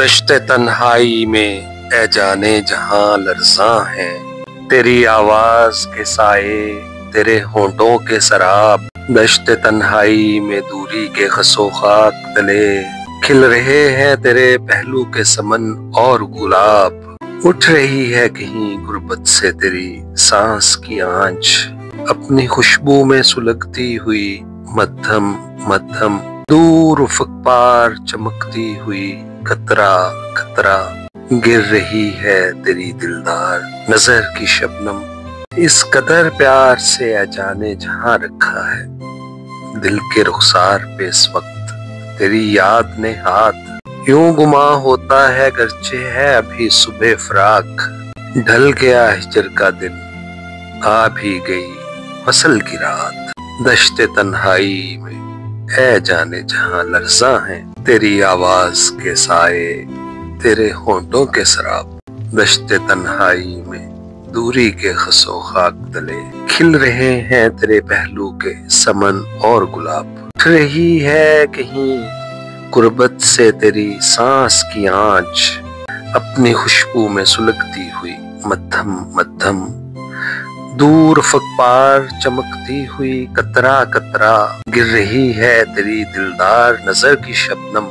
دشت تنہائی میں اے جانے جہاں لرزاں ہیں، تیری آواز کے سائے تیرے ہونٹوں کے سراب۔ دشت تنہائی میں دوری کے خس و خاک تلے کھل رہے ہیں تیرے پہلو کے سمن اور گلاب۔ اٹھ رہی ہے کہیں غربت سے تیری سانس کی آنچ، اپنی خوشبو میں سلگتی ہوئی مدھم مدھم۔ دور افق پار چمکتی ہوئی قطرہ قطرہ گر رہی ہے تیری دلدار نظر کی شبنم۔ اس قدر پیار سے اے جانے جہاں رکھا ہے دل کے رخسار پہ اس وقت تیری یاد نے ہاتھ۔ یوں گماں ہوتا ہے گرچہ ہے ابھی صبح فراق، ڈھل گیا ہجر کا دن آ بھی گئی وصل کی رات۔ دشت تنہائی میں اے جانے جہاں لرزاں ہیں، تیری آواز کے سائے تیرے ہونٹوں کے سراب۔ دشت تنہائی میں دوری کے خس و خاک تلے کھل رہے ہیں تیرے پہلو کے سمن اور گلاب۔ اٹھ رہی ہے کہیں غربت سے تیری سانس کی آنچ، اپنی خوشبو میں سلگتی ہوئی مدھم مدھم۔ دور افق پار چمکتی ہوئی قطرہ قطرہ گر رہی ہے تیری دلدار نظر کی شبنم۔